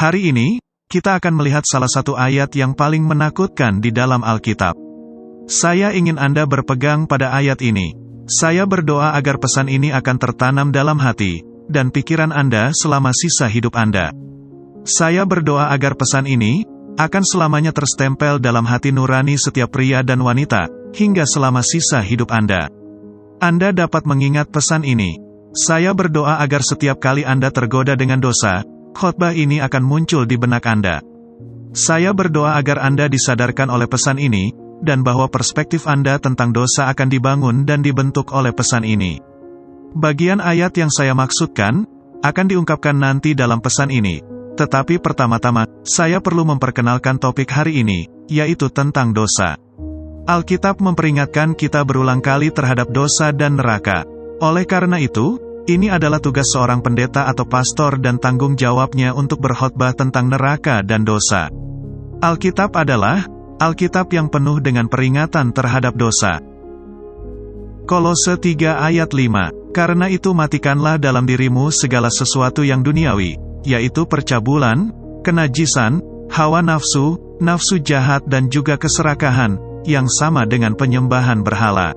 Hari ini, kita akan melihat salah satu ayat yang paling menakutkan di dalam Alkitab. Saya ingin Anda berpegang pada ayat ini. Saya berdoa agar pesan ini akan tertanam dalam hati dan pikiran Anda selama sisa hidup Anda. Saya berdoa agar pesan ini akan selamanya terstempel dalam hati nurani setiap pria dan wanita, hingga selama sisa hidup Anda. Anda dapat mengingat pesan ini. Saya berdoa agar setiap kali Anda tergoda dengan dosa, khotbah ini akan muncul di benak Anda. Saya berdoa agar Anda disadarkan oleh pesan ini, dan bahwa perspektif Anda tentang dosa akan dibangun dan dibentuk oleh pesan ini. Bagian ayat yang saya maksudkan, akan diungkapkan nanti dalam pesan ini. Tetapi pertama-tama, saya perlu memperkenalkan topik hari ini, yaitu tentang dosa. Alkitab memperingatkan kita berulang kali terhadap dosa dan neraka. Oleh karena itu, ini adalah tugas seorang pendeta atau pastor dan tanggung jawabnya untuk berkhotbah tentang neraka dan dosa. Alkitab adalah Alkitab yang penuh dengan peringatan terhadap dosa. Kolose 3 ayat 5, karena itu matikanlah dalam dirimu segala sesuatu yang duniawi, yaitu percabulan, kenajisan, hawa nafsu, nafsu jahat dan juga keserakahan, yang sama dengan penyembahan berhala.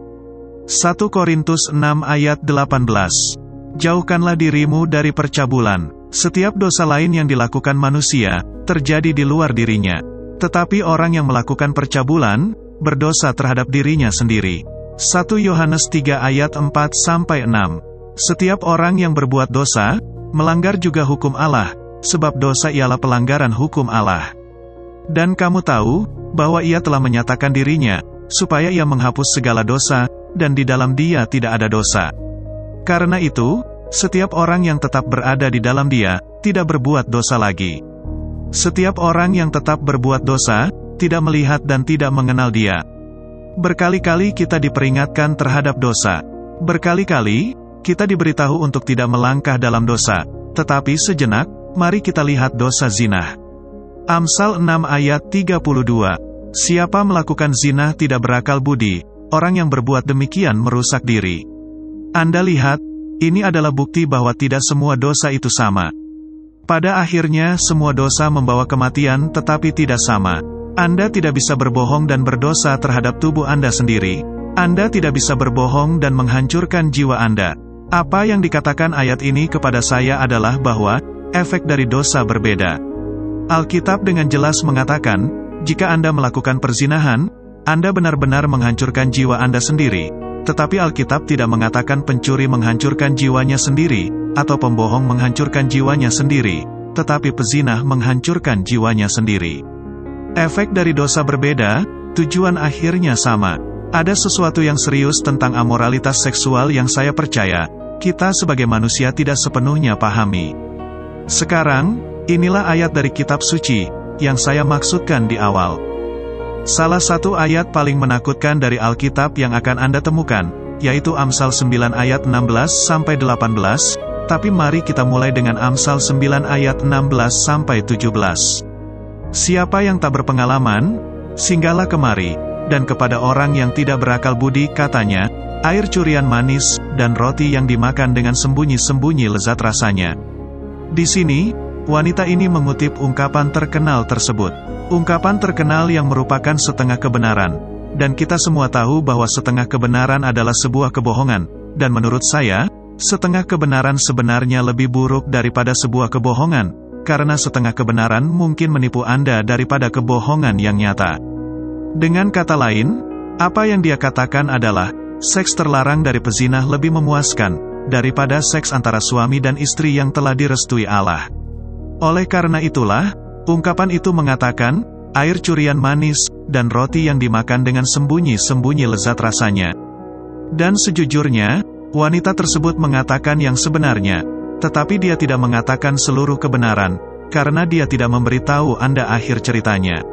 1 Korintus 6 ayat 18. Jauhkanlah dirimu dari percabulan. Setiap dosa lain yang dilakukan manusia, terjadi di luar dirinya. Tetapi orang yang melakukan percabulan, berdosa terhadap dirinya sendiri. 1 Yohanes 3 ayat 4-6. Setiap orang yang berbuat dosa, melanggar juga hukum Allah, sebab dosa ialah pelanggaran hukum Allah. Dan kamu tahu, bahwa ia telah menyatakan dirinya, supaya ia menghapus segala dosa, dan di dalam dia tidak ada dosa. Karena itu, setiap orang yang tetap berada di dalam dia, tidak berbuat dosa lagi. Setiap orang yang tetap berbuat dosa, tidak melihat dan tidak mengenal dia. Berkali-kali kita diperingatkan terhadap dosa. Berkali-kali, kita diberitahu untuk tidak melangkah dalam dosa. Tetapi sejenak, mari kita lihat dosa zina. Amsal 6 ayat 32. Siapa melakukan zina tidak berakal budi, orang yang berbuat demikian merusak diri. Anda lihat, ini adalah bukti bahwa tidak semua dosa itu sama. Pada akhirnya semua dosa membawa kematian tetapi tidak sama. Anda tidak bisa berbohong dan berdosa terhadap tubuh Anda sendiri. Anda tidak bisa berbohong dan menghancurkan jiwa Anda. Apa yang dikatakan ayat ini kepada saya adalah bahwa efek dari dosa berbeda. Alkitab dengan jelas mengatakan, jika Anda melakukan perzinahan, Anda benar-benar menghancurkan jiwa Anda sendiri. Tetapi Alkitab tidak mengatakan pencuri menghancurkan jiwanya sendiri, atau pembohong menghancurkan jiwanya sendiri, tetapi pezina menghancurkan jiwanya sendiri. Efek dari dosa berbeda, tujuan akhirnya sama. Ada sesuatu yang serius tentang amoralitas seksual yang saya percaya, kita sebagai manusia tidak sepenuhnya pahami. Sekarang, inilah ayat dari kitab suci, yang saya maksudkan di awal. Salah satu ayat paling menakutkan dari Alkitab yang akan Anda temukan, yaitu Amsal 9 ayat 16-18, tapi mari kita mulai dengan Amsal 9 ayat 16-17. Siapa yang tak berpengalaman, singgahlah kemari, dan kepada orang yang tidak berakal budi katanya, air curian manis, dan roti yang dimakan dengan sembunyi-sembunyi lezat rasanya. Di sini, wanita ini mengutip ungkapan terkenal tersebut. Ungkapan terkenal yang merupakan setengah kebenaran. Dan kita semua tahu bahwa setengah kebenaran adalah sebuah kebohongan. Dan menurut saya, setengah kebenaran sebenarnya lebih buruk daripada sebuah kebohongan. Karena setengah kebenaran mungkin menipu Anda daripada kebohongan yang nyata. Dengan kata lain, apa yang dia katakan adalah, seks terlarang dari pezinah lebih memuaskan, daripada seks antara suami dan istri yang telah direstui Allah. Oleh karena itulah, ungkapan itu mengatakan, air curian manis, dan roti yang dimakan dengan sembunyi-sembunyi lezat rasanya. Dan sejujurnya, wanita tersebut mengatakan yang sebenarnya, tetapi dia tidak mengatakan seluruh kebenaran, karena dia tidak memberitahu Anda akhir ceritanya.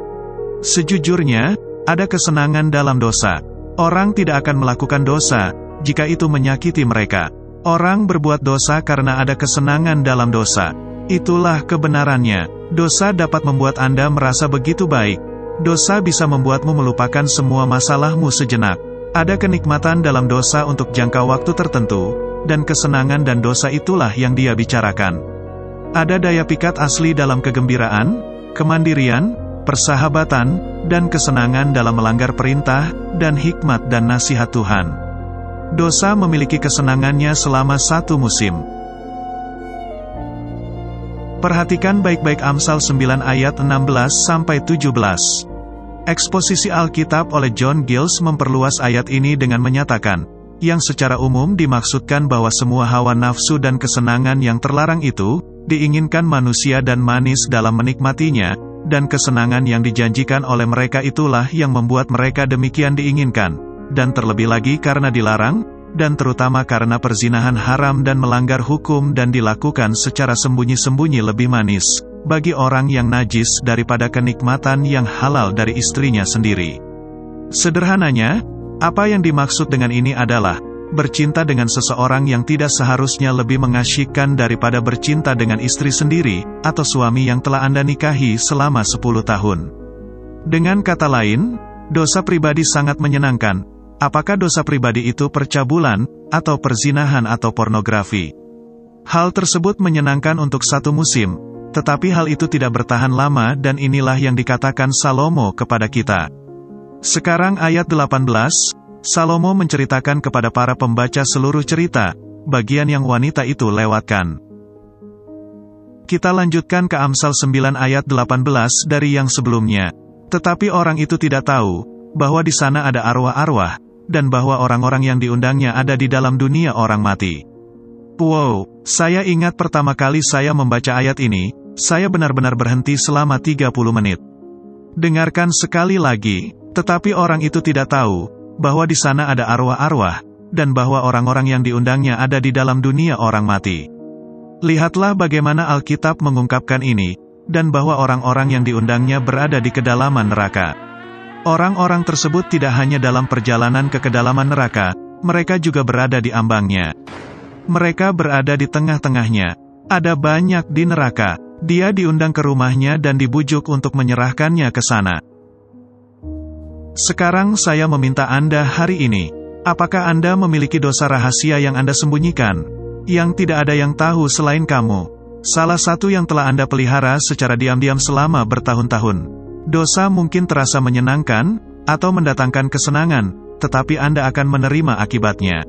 Sejujurnya, ada kesenangan dalam dosa. Orang tidak akan melakukan dosa, jika itu menyakiti mereka. Orang berbuat dosa karena ada kesenangan dalam dosa. Itulah kebenarannya. Dosa dapat membuat Anda merasa begitu baik. Dosa bisa membuatmu melupakan semua masalahmu sejenak. Ada kenikmatan dalam dosa untuk jangka waktu tertentu, dan kesenangan dan dosa itulah yang dia bicarakan. Ada daya pikat asli dalam kegembiraan, kemandirian, persahabatan, dan kesenangan dalam melanggar perintah, dan hikmat dan nasihat Tuhan. Dosa memiliki kesenangannya selama satu musim. Perhatikan baik-baik Amsal 9 ayat 16-17. Eksposisi Alkitab oleh John Giles memperluas ayat ini dengan menyatakan, yang secara umum dimaksudkan bahwa semua hawa nafsu dan kesenangan yang terlarang itu, diinginkan manusia dan manis dalam menikmatinya, dan kesenangan yang dijanjikan oleh mereka itulah yang membuat mereka demikian diinginkan, dan terlebih lagi karena dilarang, dan terutama karena perzinahan haram dan melanggar hukum dan dilakukan secara sembunyi-sembunyi lebih manis, bagi orang yang najis daripada kenikmatan yang halal dari istrinya sendiri. Sederhananya, apa yang dimaksud dengan ini adalah, bercinta dengan seseorang yang tidak seharusnya lebih mengasyikkan daripada bercinta dengan istri sendiri, atau suami yang telah Anda nikahi selama 10 tahun. Dengan kata lain, dosa pribadi sangat menyenangkan. Apakah dosa pribadi itu percabulan, atau perzinahan atau pornografi? Hal tersebut menyenangkan untuk satu musim, tetapi hal itu tidak bertahan lama dan inilah yang dikatakan Salomo kepada kita. Sekarang ayat 18, Salomo menceritakan kepada para pembaca seluruh cerita, bagian yang wanita itu lewatkan. Kita lanjutkan ke Amsal 9 ayat 18 dari yang sebelumnya. Tetapi orang itu tidak tahu, bahwa di sana ada arwah-arwah, dan bahwa orang-orang yang diundangnya ada di dalam dunia orang mati. Wow, saya ingat pertama kali saya membaca ayat ini, saya benar-benar berhenti selama 30 menit. Dengarkan sekali lagi, tetapi orang itu tidak tahu, bahwa di sana ada arwah-arwah, dan bahwa orang-orang yang diundangnya ada di dalam dunia orang mati. Lihatlah bagaimana Alkitab mengungkapkan ini, dan bahwa orang-orang yang diundangnya berada di kedalaman neraka. Orang-orang tersebut tidak hanya dalam perjalanan ke kedalaman neraka, mereka juga berada di ambangnya. Mereka berada di tengah-tengahnya. Ada banyak di neraka. Dia diundang ke rumahnya dan dibujuk untuk menyerahkannya ke sana. Sekarang saya meminta Anda hari ini, apakah Anda memiliki dosa rahasia yang Anda sembunyikan, yang tidak ada yang tahu selain kamu? Salah satu yang telah Anda pelihara secara diam-diam selama bertahun-tahun. Dosa mungkin terasa menyenangkan, atau mendatangkan kesenangan, tetapi Anda akan menerima akibatnya.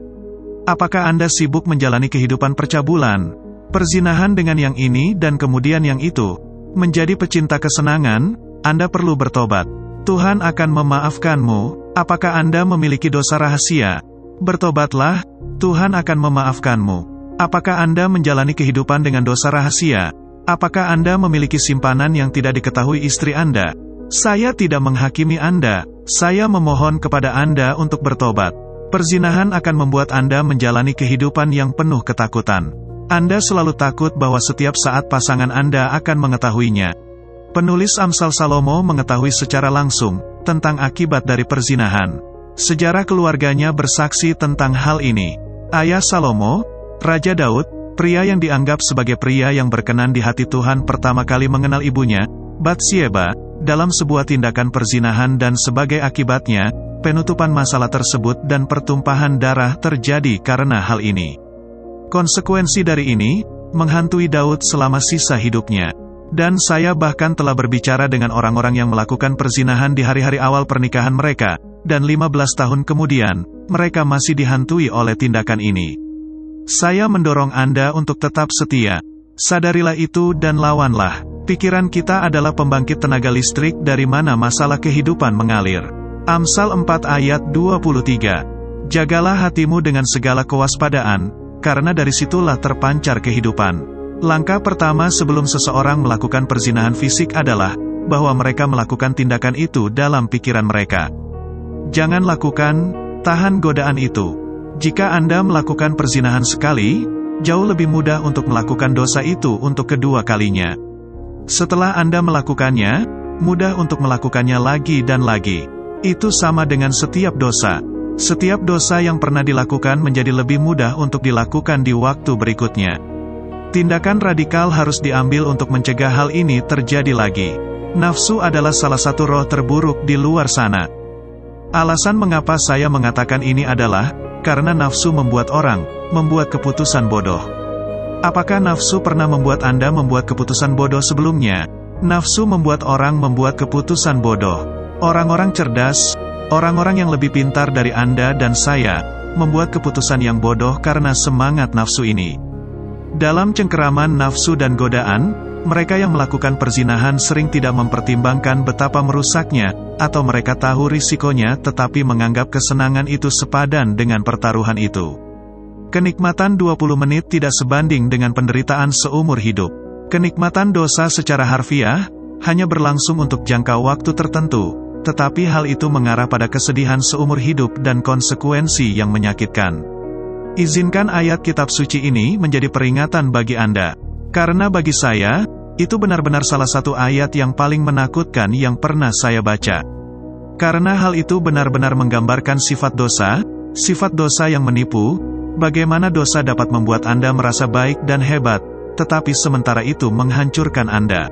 Apakah Anda sibuk menjalani kehidupan percabulan, perzinahan dengan yang ini dan kemudian yang itu, menjadi pecinta kesenangan? Anda perlu bertobat. Tuhan akan memaafkanmu. Apakah Anda memiliki dosa rahasia? Bertobatlah, Tuhan akan memaafkanmu. Apakah Anda menjalani kehidupan dengan dosa rahasia? Apakah Anda memiliki simpanan yang tidak diketahui istri Anda? Saya tidak menghakimi Anda, saya memohon kepada Anda untuk bertobat. Perzinahan akan membuat Anda menjalani kehidupan yang penuh ketakutan. Anda selalu takut bahwa setiap saat pasangan Anda akan mengetahuinya. Penulis Amsal Salomo mengetahui secara langsung tentang akibat dari perzinahan. Sejarah keluarganya bersaksi tentang hal ini. Ayah Salomo, Raja Daud, pria yang dianggap sebagai pria yang berkenan di hati Tuhan pertama kali mengenal ibunya, Batsyeba, dalam sebuah tindakan perzinahan dan sebagai akibatnya, penutupan masalah tersebut dan pertumpahan darah terjadi karena hal ini. Konsekuensi dari ini, menghantui Daud selama sisa hidupnya. Dan saya bahkan telah berbicara dengan orang-orang yang melakukan perzinahan di hari-hari awal pernikahan mereka, dan 15 tahun kemudian, mereka masih dihantui oleh tindakan ini. Saya mendorong Anda untuk tetap setia. Sadarilah itu dan lawanlah. Pikiran kita adalah pembangkit tenaga listrik dari mana masalah kehidupan mengalir. Amsal 4 ayat 23. Jagalah hatimu dengan segala kewaspadaan, karena dari situlah terpancar kehidupan. Langkah pertama sebelum seseorang melakukan perzinahan fisik adalah, bahwa mereka melakukan tindakan itu dalam pikiran mereka. Jangan lakukan, tahan godaan itu. Jika Anda melakukan perzinahan sekali, jauh lebih mudah untuk melakukan dosa itu untuk kedua kalinya. Setelah Anda melakukannya, mudah untuk melakukannya lagi dan lagi. Itu sama dengan setiap dosa. Setiap dosa yang pernah dilakukan menjadi lebih mudah untuk dilakukan di waktu berikutnya. Tindakan radikal harus diambil untuk mencegah hal ini terjadi lagi. Nafsu adalah salah satu roh terburuk di luar sana. Alasan mengapa saya mengatakan ini adalah, karena nafsu membuat orang, membuat keputusan bodoh. Apakah nafsu pernah membuat Anda membuat keputusan bodoh sebelumnya? Nafsu membuat orang membuat keputusan bodoh. Orang-orang cerdas, orang-orang yang lebih pintar dari Anda dan saya, membuat keputusan yang bodoh karena semangat nafsu ini. Dalam cengkeraman nafsu dan godaan, mereka yang melakukan perzinahan sering tidak mempertimbangkan betapa merusaknya, atau mereka tahu risikonya tetapi menganggap kesenangan itu sepadan dengan pertaruhan itu. Kenikmatan 20 menit tidak sebanding dengan penderitaan seumur hidup. Kenikmatan dosa secara harfiah, hanya berlangsung untuk jangka waktu tertentu, tetapi hal itu mengarah pada kesedihan seumur hidup dan konsekuensi yang menyakitkan. Izinkan ayat kitab suci ini menjadi peringatan bagi Anda. Karena bagi saya, itu benar-benar salah satu ayat yang paling menakutkan yang pernah saya baca. Karena hal itu benar-benar menggambarkan sifat dosa yang menipu, bagaimana dosa dapat membuat Anda merasa baik dan hebat, tetapi sementara itu menghancurkan Anda.